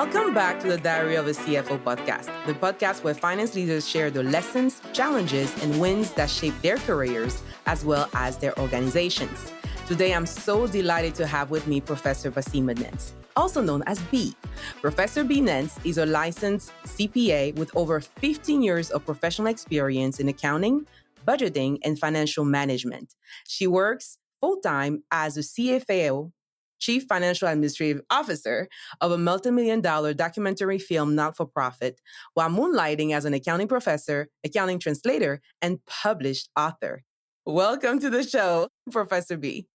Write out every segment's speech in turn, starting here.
Welcome back to the Diary of a CFO podcast, the podcast where finance leaders share their lessons, challenges, and wins that shape their careers as well as their organizations. Today, I'm so delighted to have with me Professor Bee Nance, also known as Bee. Professor Bee Nance is a licensed CPA with over 15 years of professional experience in accounting, budgeting, and financial management. She works full-time as a CFO, Chief Financial Administrative Officer of a multimillion-dollar documentary film not-for-profit, while moonlighting as an accounting professor, accounting translator, and published author. Welcome to the show, Professor Bee.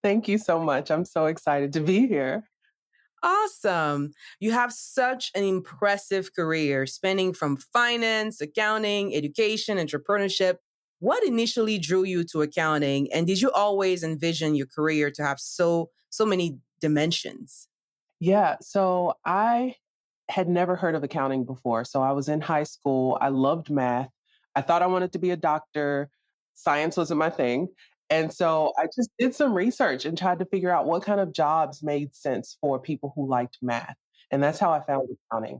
Thank you so much. I'm so excited to be here. Awesome. You have such an impressive career spanning from finance, accounting, education, entrepreneurship. What initially drew you to accounting? And did you always envision your career to have so many dimensions? Yeah, so I had never heard of accounting before. So I was in high school. I loved math. I thought I wanted to be a doctor. Science wasn't my thing. And so I just did some research and tried to figure out what kind of jobs made sense for people who liked math. And that's how I found accounting.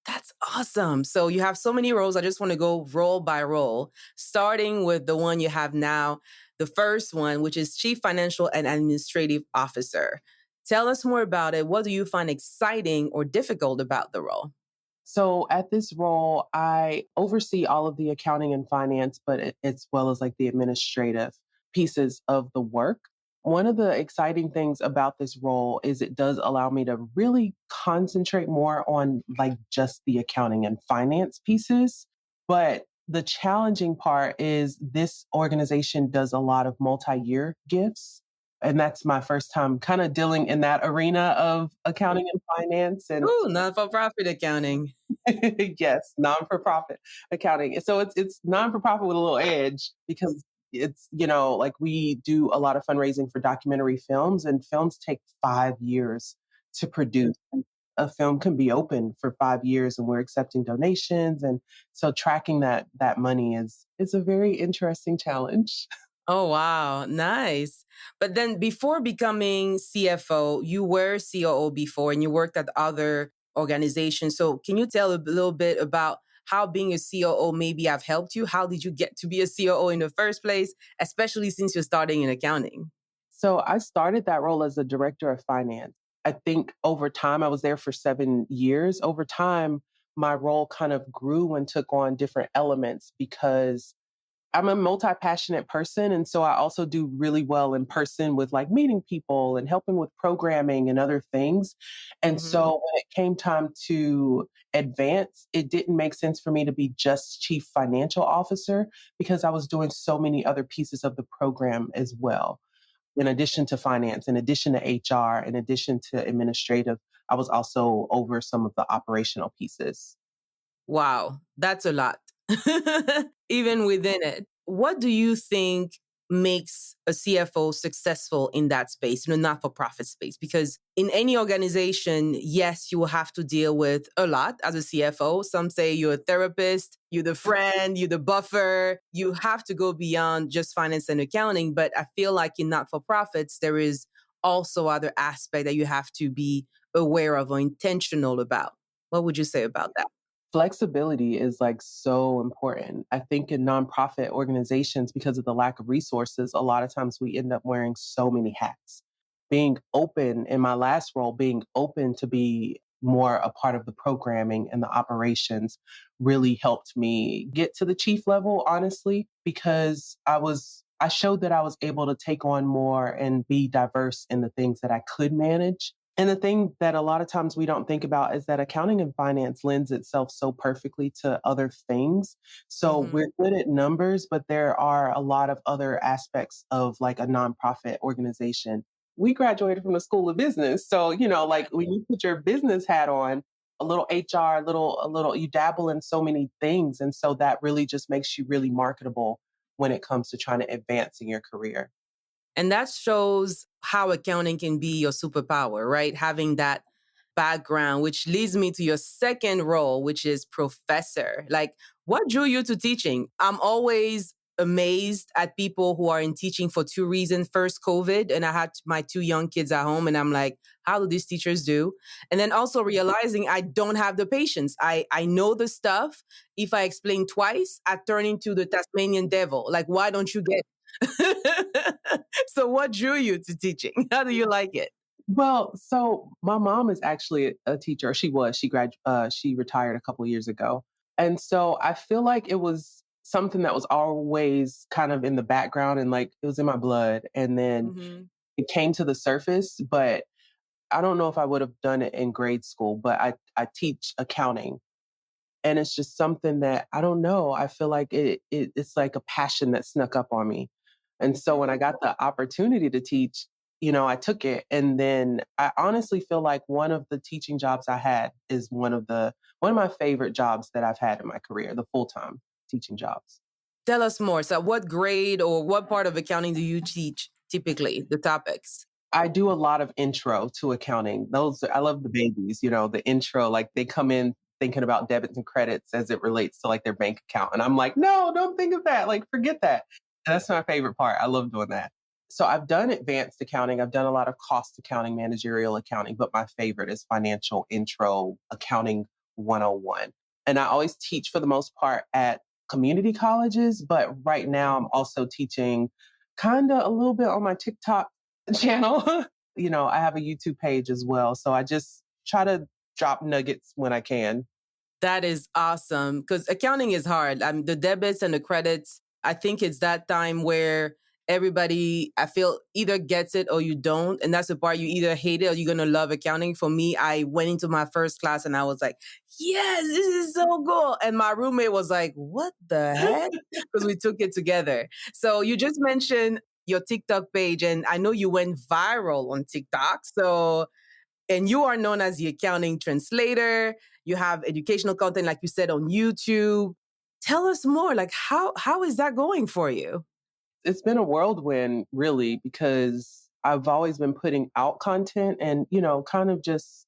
That's awesome. So you have so many roles. I just want to go role by role, starting with the one you have now, the first one, which is Chief Financial and Administrative Officer. Tell us more about it. What do you find exciting or difficult about the role? So at this role, I oversee all of the accounting and finance, but as well as like the administrative pieces of the work. One of the exciting things about this role is it does allow me to really concentrate more on like just the accounting and finance pieces. But the challenging part is this organization does a lot of multi-year gifts. And that's my first time kind of dealing in that arena of accounting and finance. And Ooh, not-for-profit accounting. yes, non-for-profit accounting. So it's non-for-profit with a little edge because it's, like we do a lot of fundraising for documentary films, and films take 5 years to produce. A film can be open for 5 years and we're accepting donations. And so tracking that money is a very interesting challenge. Oh, wow. Nice. But then before becoming CFO, you were COO before and you worked at other organizations. So can you tell a little bit about how being a COO maybe have helped you? How did you get to be a COO in the first place, especially since you're starting in accounting? So I started that role as a director of finance. I think over time, I was there for 7 years. Over time, my role kind of grew and took on different elements because I'm a multi-passionate person. And so I also do really well in person with like meeting people and helping with programming and other things. And so when it came time to advance, it didn't make sense for me to be just chief financial officer because I was doing so many other pieces of the program as well. In addition to finance, in addition to HR, in addition to administrative, I was also over some of the operational pieces. Wow, that's a lot. Even within it. What do you think makes a CFO successful in that space, in a not-for-profit space? Because in any organization, yes, you will have to deal with a lot as a CFO. Some say you're a therapist, you're the friend, you're the buffer. You have to go beyond just finance and accounting. But I feel like in not-for-profits, there is also other aspect that you have to be aware of or intentional about. What would you say about that? Flexibility is like so important. I think in nonprofit organizations, because of the lack of resources, a lot of times we end up wearing so many hats. Being open in my last role, being open to be more a part of the programming and the operations really helped me get to the chief level, honestly, because I showed that I was able to take on more and be diverse in the things that I could manage. And the thing that a lot of times we don't think about is that accounting and finance lends itself so perfectly to other things. So we're good at numbers, but there are a lot of other aspects of like a nonprofit organization. We graduated from the School of Business. So, like when you put your business hat on, a little HR, you dabble in so many things. And so that really just makes you really marketable when it comes to trying to advance in your career. And that shows how accounting can be your superpower, right? Having that background, which leads me to your second role, which is professor. Like, what drew you to teaching? I'm always amazed at people who are in teaching for two reasons. First, COVID, and I had my two young kids at home, and I'm like, how do these teachers do? And then also realizing I don't have the patience. I know the stuff. If I explain twice, I turn into the Tasmanian devil. Like, why don't you get So what drew you to teaching? How do you like it? Well, so my mom is actually a teacher. She was. She retired a couple of years ago. And so I feel like it was something that was always kind of in the background and like it was in my blood. And then Mhm. it came to the surface, but I don't know if I would have done it in grade school, but I teach accounting. And it's just something that I don't know. I feel like it's like a passion that snuck up on me. And so when I got the opportunity to teach, I took it. And then I honestly feel like one of the teaching jobs I had is one of my favorite jobs that I've had in my career, the full-time teaching jobs. Tell us more. So what grade or what part of accounting do you teach typically, the topics? I do a lot of intro to accounting. I love the babies, the intro, like they come in thinking about debits and credits as it relates to like their bank account. And I'm like, no, don't think of that. Like, forget that. And that's my favorite part. I love doing that. So I've done advanced accounting. I've done a lot of cost accounting, managerial accounting, but my favorite is financial intro accounting 101. And I always teach for the most part at community colleges, but right now I'm also teaching kind of a little bit on my TikTok channel. I have a YouTube page as well. So I just try to drop nuggets when I can. That is awesome because accounting is hard. I mean, the debits and the credits, I think it's that time where everybody, I feel, either gets it or you don't. And that's the part you either hate it or you're going to love accounting. For me, I went into my first class and I was like, yes, this is so cool. And my roommate was like, what the heck? Because we took it together. So you just mentioned your TikTok page, and I know you went viral on TikTok. And you are known as the accounting translator. You have educational content, like you said, on YouTube. Tell us more. Like, how is that going for you? It's been a whirlwind, really, because I've always been putting out content and, kind of just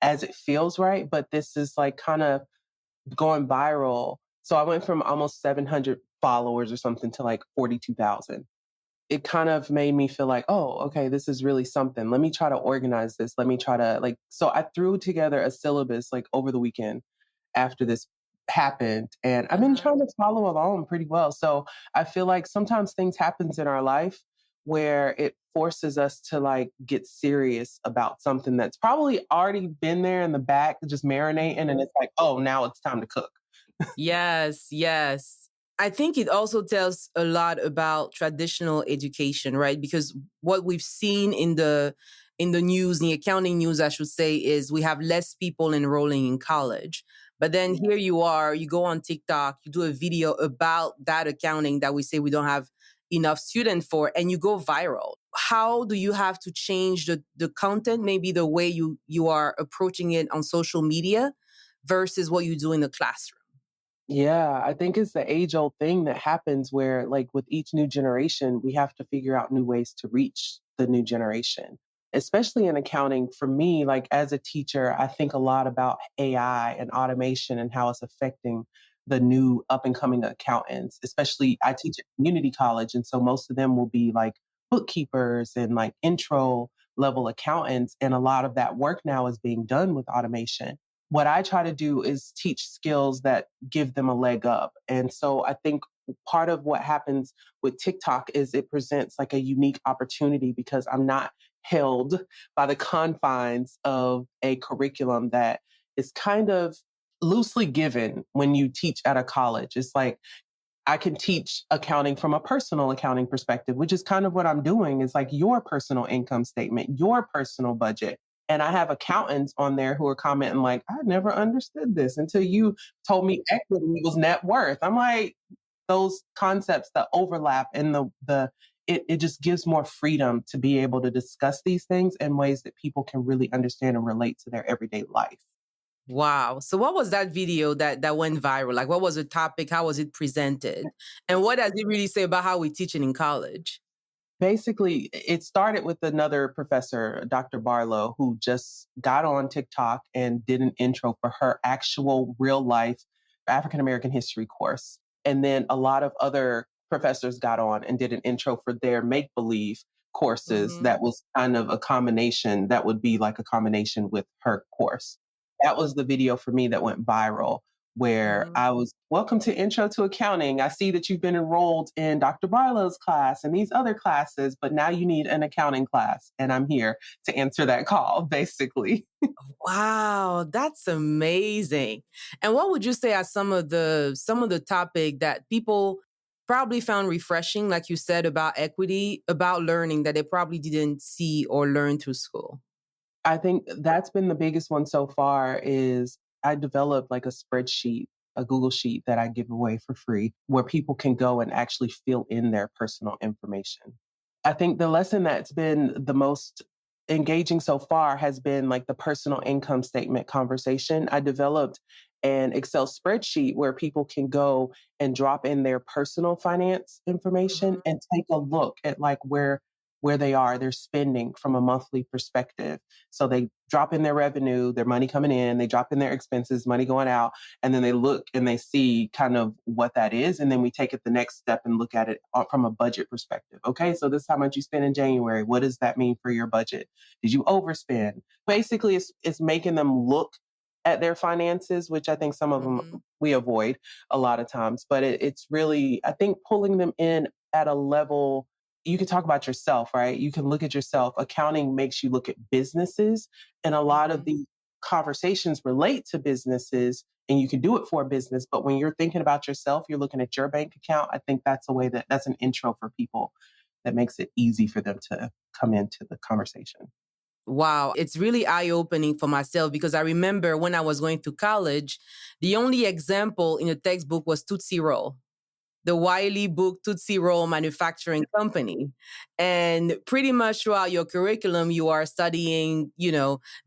as it feels right. But this is like kind of going viral. So I went from almost 700 followers or something to like 42,000. It kind of made me feel like, oh, okay, this is really something. Let me try to organize this. Let me try to so I threw together a syllabus like over the weekend after this happened. And I've been trying to follow along pretty well. So I feel like sometimes things happens in our life where it forces us to like get serious about something that's probably already been there in the back, just marinating. And it's like, oh, now it's time to cook. Yes, yes. I think it also tells a lot about traditional education, right? Because what we've seen in the news, the accounting news, I should say, is we have less people enrolling in college. But then here you are, you go on TikTok, you do a video about that accounting that we say we don't have enough students for, and you go viral. How do you have to change the content, maybe the way you are approaching it on social media versus what you do in the classroom? Yeah, I think it's the age old thing that happens where, like, with each new generation, we have to figure out new ways to reach the new generation, especially in accounting. For me, like, as a teacher, I think a lot about AI and automation and how it's affecting the new up and coming accountants, especially I teach at community college. And so most of them will be like bookkeepers and like intro level accountants. And a lot of that work now is being done with automation. What I try to do is teach skills that give them a leg up. And so I think part of what happens with TikTok is it presents like a unique opportunity because I'm not held by the confines of a curriculum that is kind of loosely given when you teach at a college. It's like I can teach accounting from a personal accounting perspective, which is kind of what I'm doing is like your personal income statement, your personal budget. And I have accountants on there who are commenting like, I never understood this until you told me equity was net worth. I'm like, those concepts, the overlap and it just gives more freedom to be able to discuss these things in ways that people can really understand and relate to their everyday life. Wow. So what was that video that went viral? Like what was the topic? How was it presented? And what does it really say about how we teach it in college? Basically, it started with another professor, Dr. Barlow, who just got on TikTok and did an intro for her actual real life African American history course. And then a lot of other professors got on and did an intro for their make-believe courses Mm-hmm. that was kind of a combination that would be like a combination with her course. That was the video for me that went viral where Mm-hmm. I was, welcome to Intro to Accounting. I see that you've been enrolled in Dr. Barlow's class and these other classes, but now you need an accounting class. And I'm here to answer that call, basically. Wow, that's amazing. And what would you say are some of the topic that people probably found refreshing, like you said about equity, about learning that they probably didn't see or learn through school? I think that's been the biggest one so far is I developed like a spreadsheet, a Google sheet that I give away for free where people can go and actually fill in their personal information. I think the lesson that's been the most engaging so far has been like the personal income statement conversation. I developed an Excel spreadsheet where people can go and drop in their personal finance information Mhm. and take a look at like where they are, their spending from a monthly perspective. So they drop in their revenue, their money coming in, they drop in their expenses, money going out, and then they look and they see kind of what that is. And then we take it the next step and look at it from a budget perspective. Okay, so this is how much you spend in January. What does that mean for your budget? Did you overspend? Basically, it's making them look at their finances, which I think some of them Mhm. we avoid a lot of times. But it's really, I think, pulling them in at a level you can talk about yourself, right? You can look at yourself. Accounting makes you look at businesses, and a lot of Mhm. the conversations relate to businesses, and you can do it for a business. But when you're thinking about yourself, you're looking at your bank account. I think that's a way that's an intro for people that makes it easy for them to come into the conversation. Wow, it's really eye-opening for myself because I remember when I was going to college, the only example in the textbook was Tootsie Roll, the Wiley book Tootsie Roll Manufacturing Company. And pretty much throughout your curriculum, you are studying,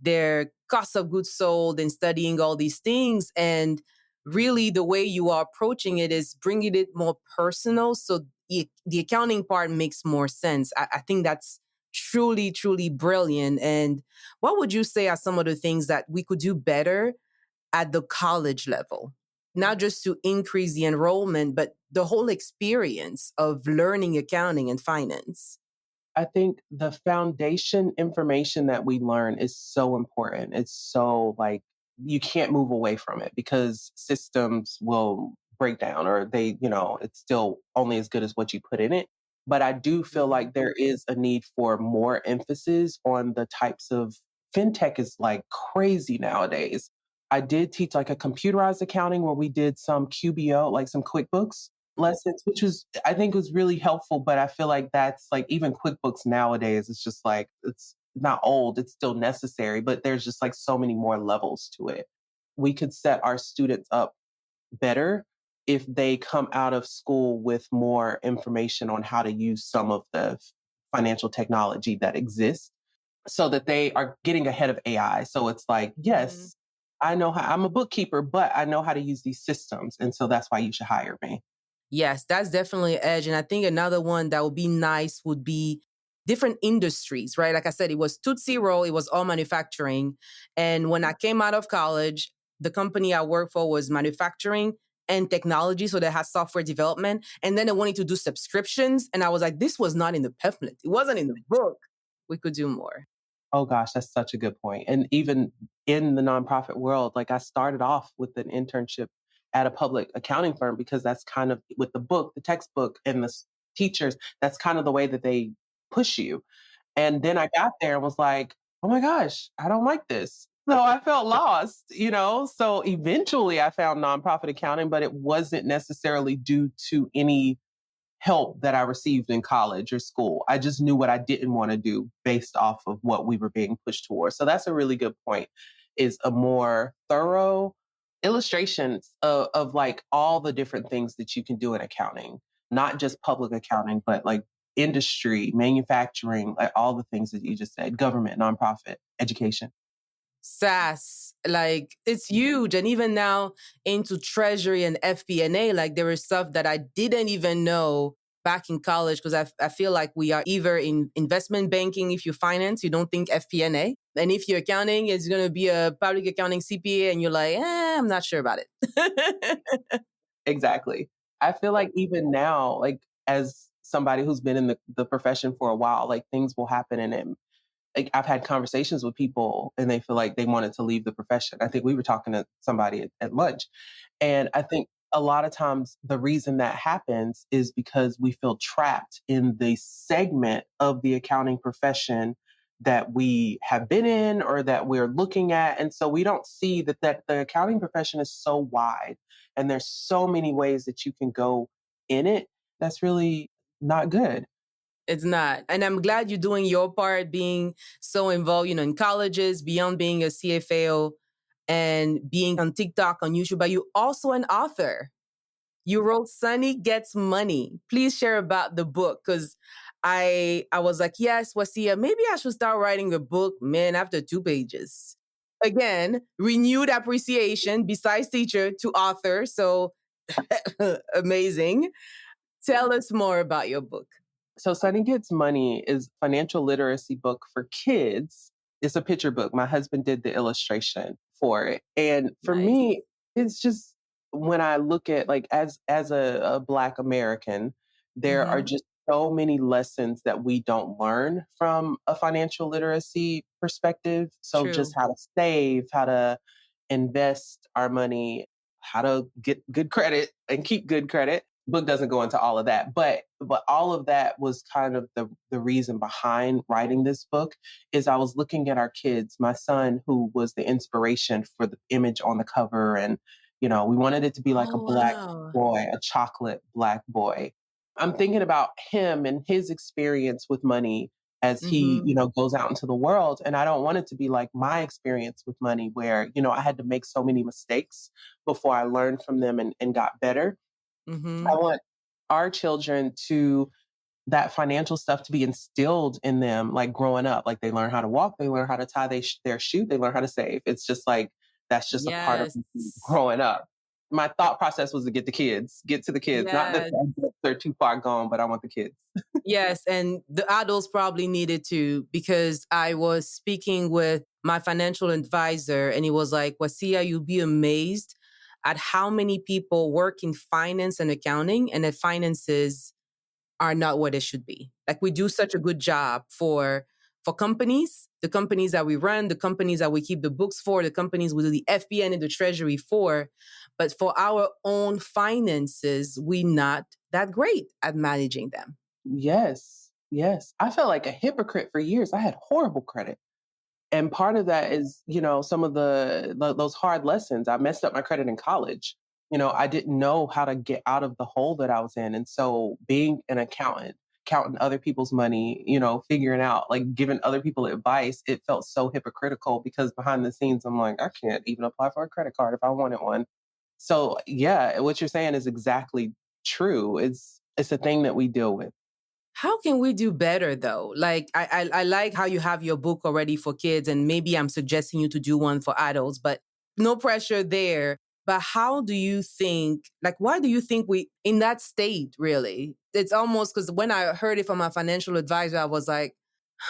their cost of goods sold and studying all these things. And really, the way you are approaching it is bringing it more personal. So the accounting part makes more sense. I think that's truly, truly brilliant. And what would you say are some of the things that we could do better at the college level, not just to increase the enrollment, but the whole experience of learning accounting and finance? I think the foundation information that we learn is so important. It's so like you can't move away from it because systems will break down or it's still only as good as what you put in it. But I do feel Mhm. like there is a need for more emphasis on the types of fintech is like crazy nowadays. I did teach like a computerized accounting where we did some QBO, like some QuickBooks lessons, which was I think was really helpful. But I feel like that's like even QuickBooks nowadays, it's just like it's not old, it's still necessary, but there's just like so many more levels to it. We could set our students up better if they come out of school with more information on how to use some of the financial technology that exists so that they are getting ahead of AI. So it's like, Mhm. yes, I know how I'm a bookkeeper, but I know how to use these systems. And so that's why you should hire me. Yes, that's definitely an edge. And I think another one that would be nice would be different industries, right? Like I said, it was Tootsie Roll, it was all manufacturing. And when I came out of college, the company I worked for was manufacturing and technology. So they had software development. And then they wanted to do subscriptions. And I was like, this was not in the pamphlet. It wasn't in the book. We could do more. Oh gosh, that's such a good point. And even in the nonprofit world, like I started off with an internship at a public accounting firm because that's kind of with the book, the textbook, and the teachers, that's kind of the way that they push you. And then I got there and was like, oh my gosh, I don't like this. So I felt lost. So eventually I found nonprofit accounting, but it wasn't necessarily due to any help that I received in college or school. I just knew what I didn't want to do based off of what we were being pushed towards. So that's a really good point is a more thorough illustrations of like all the different things that you can do in accounting, not just public accounting, but like industry, manufacturing, like all the things that you just said, government, nonprofit, education. SaaS, like it's huge. And even now into treasury and FP&A, like there is stuff that I didn't even know back in college because I feel like we are either in investment banking, if you finance, you don't think FP&A. And if you're accounting, it's going to be a public accounting CPA and you're like, I'm not sure about it. Exactly. I feel like even now, like as somebody who's been in the profession for a while, like things will happen and like I've had conversations with people and they feel like they wanted to leave the profession. I think we were talking to somebody at lunch. And I think a lot of times the reason that happens is because we feel trapped in the segment of the accounting profession that we have been in or that we're looking at. And so we don't see that the accounting profession is so wide and there's so many ways that you can go in it. That's really not good. It's not. And I'm glad you're doing your part, being so involved, in colleges, beyond being a CFO and being on TikTok, on YouTube, but you're also an author. You wrote Sonny Gets Money. Please share about the book because I was like, yes, Wasia, maybe I should start writing a book, man, after 2 pages. Again, renewed appreciation besides teacher to author. So amazing. Tell us more about your book. So Sonny Gets Money is a financial literacy book for kids. It's a picture book. My husband did the illustration for it. And for Nice. me, it's just when I look at like as a Black American, there are just so many lessons that we don't learn from a financial literacy perspective. So True. just how to save, how to invest our money, how to get good credit and keep good credit. Book doesn't go into all of that, but all of that was kind of the reason behind writing this book is I was looking at our kids, my son, who was the inspiration for the image on the cover. And, we wanted it to be like a Oh, black wow. boy, a chocolate black boy. I'm thinking about him and his experience with money as he, goes out into the world. And I don't want it to be like my experience with money where, I had to make so many mistakes before I learned from them and got better. I want our children to that financial stuff to be instilled in them, like growing up, like they learn how to walk, they learn how to tie their shoe, they learn how to save. It's just like, that's just a part of Yes. growing up. My thought process was to get to the kids, not that Yes. they're too far gone, but I want the kids. Yes. And the adults probably needed to, because I was speaking with my financial advisor and he was like, Wasia, you'll be amazed at how many people work in finance and accounting and that finances are not what it should be. Like we do such a good job for companies, the companies that we run, the companies that we keep the books for, the companies we do the FPN and the treasury for. But for our own finances, we're not that great at managing them. Yes. Yes. I felt like a hypocrite for years. I had horrible credit. And part of that is, some of those hard lessons. I messed up my credit in college. I didn't know how to get out of the hole that I was in. And so being an accountant, counting other people's money, figuring out, like giving other people advice, it felt so hypocritical because behind the scenes, I'm like, I can't even apply for a credit card if I wanted one. So yeah, what you're saying is exactly true. It's a thing that we deal with. How can we do better though? Like I like how you have your book already for kids and maybe I'm suggesting you to do one for adults, but no pressure there. But how do you think, like, why do you think we in that state really? It's almost because when I heard it from my financial advisor, I was like,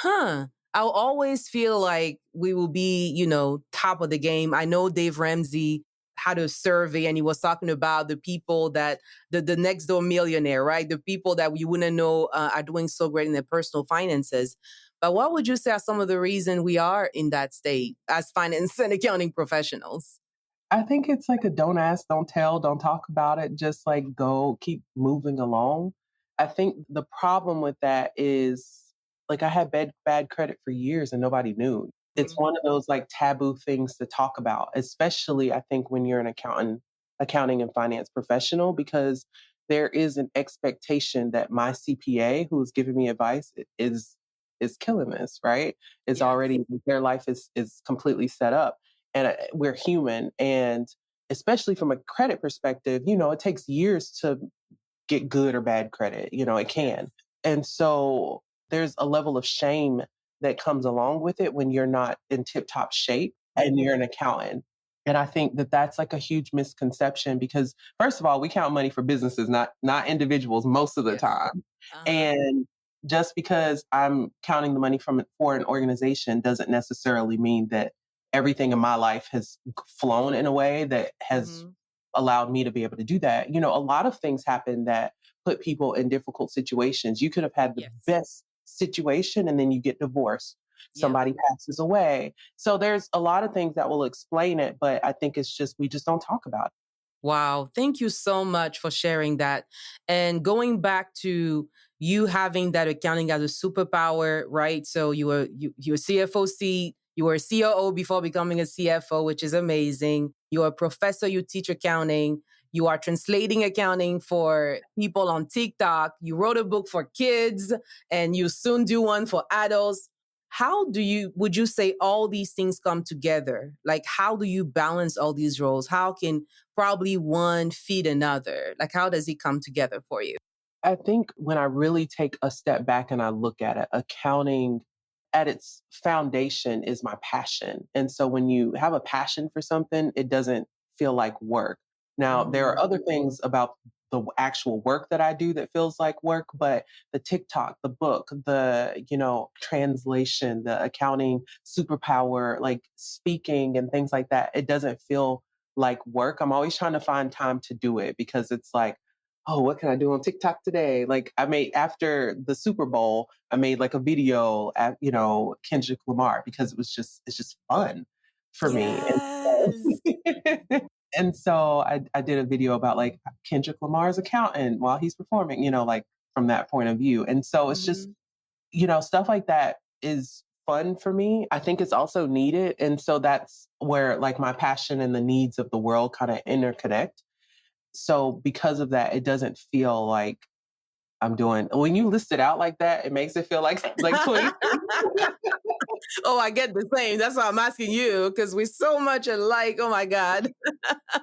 I'll always feel like we will be, top of the game. I know Dave Ramsey had a survey and he was talking about the people that the next door millionaire, right? The people that we wouldn't know are doing so great in their personal finances. But what would you say are some of the reasons we are in that state as finance and accounting professionals? I think it's like a don't ask, don't tell, don't talk about it, just like go keep moving along. I think the problem with that is like I had bad credit for years and nobody knew. It's one of those like taboo things to talk about, especially I think when you're an accounting and finance professional, because there is an expectation that my CPA who's giving me advice is killing this, right? It's Yes. already their life is completely set up and we're human. And especially from a credit perspective, it takes years to get good or bad credit. It can. And so there's a level of shame that comes along with it when you're not in tip top shape and you're an accountant. And I think that that's like a huge misconception because first of all, we count money for businesses, not individuals most of the Yes. time. Uh-huh. And just because I'm counting the money for an organization doesn't necessarily mean that everything in my life has flown in a way that has allowed me to be able to do that. A lot of things happen that put people in difficult situations. You could have had the Yes. best situation and then you get divorced. Yeah. Somebody passes away. So there's a lot of things that will explain it, but I think it's just, we just don't talk about it. Wow. Thank you so much for sharing that. And going back to you having that accounting as a superpower, right? So you were CFO seat, you were a COO before becoming a CFO, which is amazing. You're a professor, you teach accounting. You are translating accounting for people on TikTok. You wrote a book for kids and you soon do one for adults. Would you say all these things come together? Like, how do you balance all these roles? How can probably one feed another? Like, how does it come together for you? I think when I really take a step back and I look at it, accounting at its foundation is my passion. And so when you have a passion for something, it doesn't feel like work. Now, there are Mhm. other things about the actual work that I do that feels like work, but the TikTok, the book, the, translation, the accounting superpower, like speaking and things like that, it doesn't feel like work. I'm always trying to find time to do it because it's like, oh, what can I do on TikTok today? Like I made after the Super Bowl, I made like a video at, Kendrick Lamar because it's just fun for me. And Yes. so, and so I did a video about like Kendrick Lamar's accountant while he's performing, like from that point of view. And so it's just, Mhm. stuff like that is fun for me. I think it's also needed. And so that's where like my passion and the needs of the world kind of interconnect. So because of that, it doesn't feel like I'm doing, when you list it out like that, it makes it feel like 20 Oh, I get the same. That's why I'm asking you because we're so much alike. Oh my God.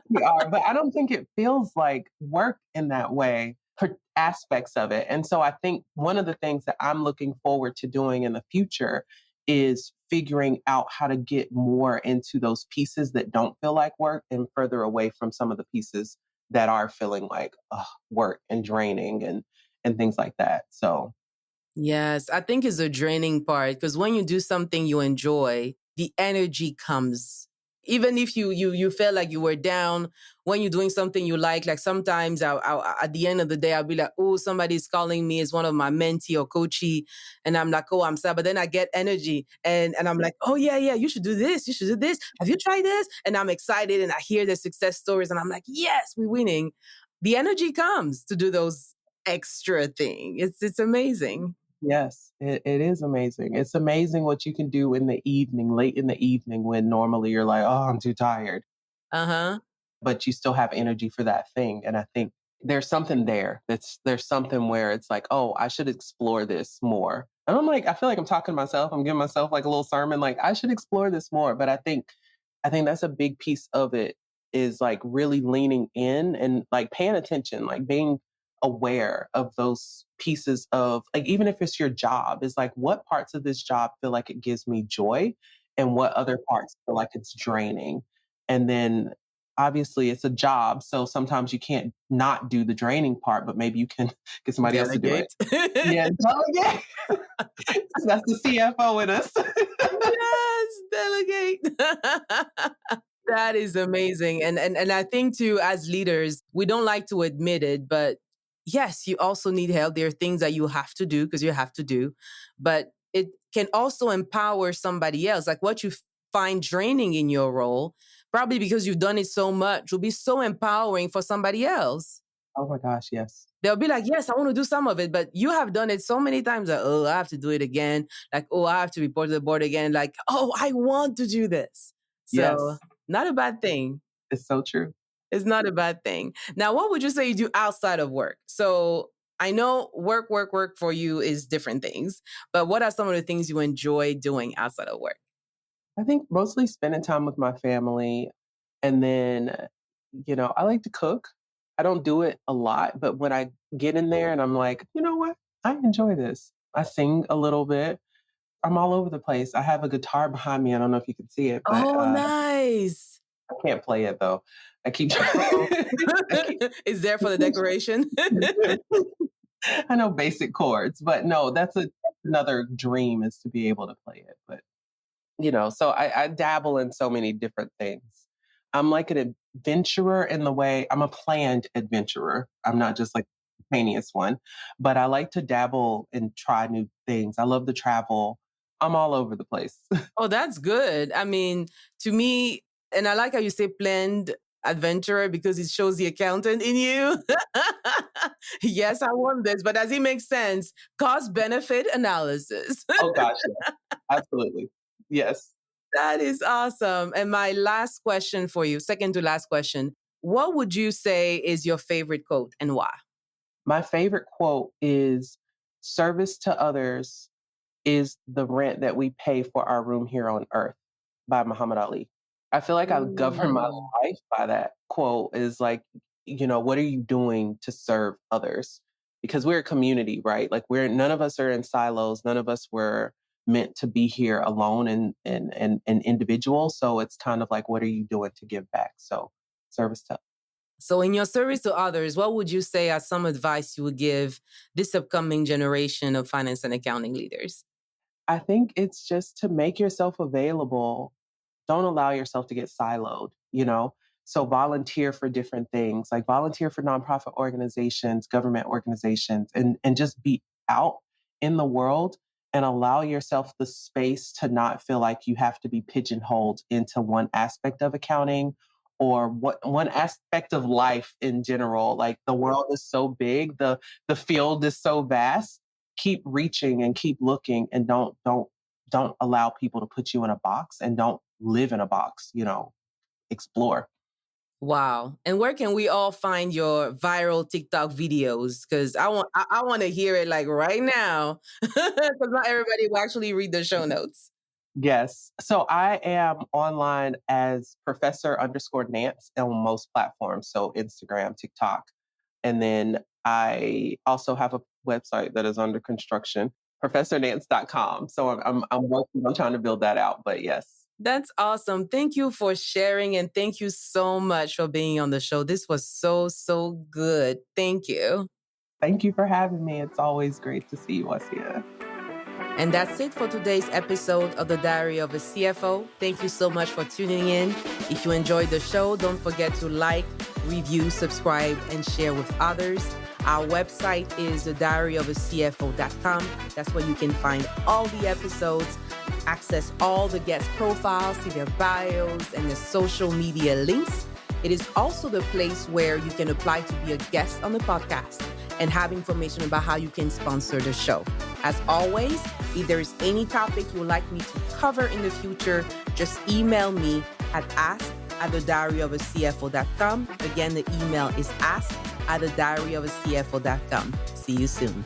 we are, but I don't think it feels like work in that way for aspects of it. And so I think one of the things that I'm looking forward to doing in the future is figuring out how to get more into those pieces that don't feel like work and further away from some of the pieces that are feeling like work and draining and things like that. So Yes, I think it's a draining part because when you do something you enjoy, the energy comes. Even if you felt like you were down when you're doing something you like sometimes at the end of the day, I'll be like, oh, somebody's calling me as one of my mentee or coachee. And I'm like, oh, I'm sad. But then I get energy and I'm like, oh, yeah, yeah, you should do this. You should do this. Have you tried this? And I'm excited and I hear the success stories and I'm like, yes, we're winning. The energy comes to do those extra thing. It's amazing. yes, it is amazing. It's amazing what you can do in the evening, late in the evening, when normally you're like, oh, I'm too tired, Uh-huh. but you still have energy for that thing. And I think there's something there. There's something where it's like, oh, I should explore this more. And I'm like, I feel like I'm talking to myself. I'm giving myself like a little sermon, like I should explore this more. But I think that's a big piece of it is like really leaning in and like paying attention, like being aware of those pieces of like, even if it's your job, is like what parts of this job feel like it gives me joy and what other parts feel like it's draining. And then obviously it's a job. So sometimes you can't not do the draining part, but maybe you can get somebody else to do it. Delegate. Yeah. Delegate. That's the CFO in us. Yes, delegate. That is amazing. And I think too, as leaders, we don't like to admit it, but yes, you also need help. There are things that you have to do because you have to do, but it can also empower somebody else. Like what you find draining in your role, probably because you've done it so much, will be so empowering for somebody else. Oh my gosh. Yes. They'll be like, yes, I want to do some of it, but you have done it so many times that, oh, I have to do it again. Like, oh, I have to report to the board again. Like, oh, I want to do this. So, Yes. not a bad thing. It's so true. It's not a bad thing. Now, what would you say you do outside of work? So, I know work for you is different things, but what are some of the things you enjoy doing outside of work? I think mostly spending time with my family. And then, I like to cook. I don't do it a lot, but when I get in there and I'm like, you know what? I enjoy this. I sing a little bit. I'm all over the place. I have a guitar behind me. I don't know if you can see it, but Oh, nice. I can't play it though. I keep Uh-oh. I keep Is there for the decoration? I know basic chords, but no, another dream is to be able to play it. But so I dabble in so many different things. I'm like an adventurer in the way I'm a planned adventurer. I'm not just like spontaneous one, but I like to dabble and try new things. I love to travel. I'm all over the place. Oh, that's good. I mean, to me, and I like how you say planned adventurer because it shows the accountant in you. Yes, I want this, but does it make sense? Cost benefit analysis. Oh gosh, yes. Absolutely. Yes. That is awesome. And my last question for you, second to last question, what would you say is your favorite quote and why? My favorite quote is service to others is the rent that we pay for our room here on earth by Muhammad Ali. I feel like I govern my Ooh. life by that quote is like, what are you doing to serve others? Because we're a community, right? Like none of us are in silos. None of us were meant to be here alone and individual. So it's kind of like, what are you doing to give back? So service to. So, in your service to others, what would you say as some advice you would give this upcoming generation of finance and accounting leaders? I think it's just to make yourself available. Don't allow yourself to get siloed. So volunteer for different things, like volunteer for nonprofit organizations, government organizations, and just be out in the world and allow yourself the space to not feel like you have to be pigeonholed into one aspect of accounting or one aspect of life in general. Like the world is so big, the field is so vast. Keep reaching and keep looking and don't allow people to put you in a box and don't live in a box, explore. Wow. And where can we all find your viral TikTok videos? Because I want to hear it like right now. Because not everybody will actually read the show notes. Yes. So I am online as Professor_Nance on most platforms. So Instagram, TikTok. And then I also have a website that is under construction, ProfessorNance.com. So I'm working on trying to build that out. But yes. That's awesome. Thank you for sharing and thank you so much for being on the show. This was so, so good. Thank you. Thank you for having me. It's always great to see you, Asia. And that's it for today's episode of The Diary of a CFO. Thank you so much for tuning in. If you enjoyed the show, don't forget to like, review, subscribe, and share with others. Our website is thediaryofacfo.com. That's where you can find all the episodes, access all the guest profiles, see their bios, and the social media links. It is also the place where you can apply to be a guest on the podcast and have information about how you can sponsor the show. As always, if there is any topic you would like me to cover in the future, just email me at ask@thediaryofacfo.com. Again, the email is ask@thediaryofacfo.com. See you soon.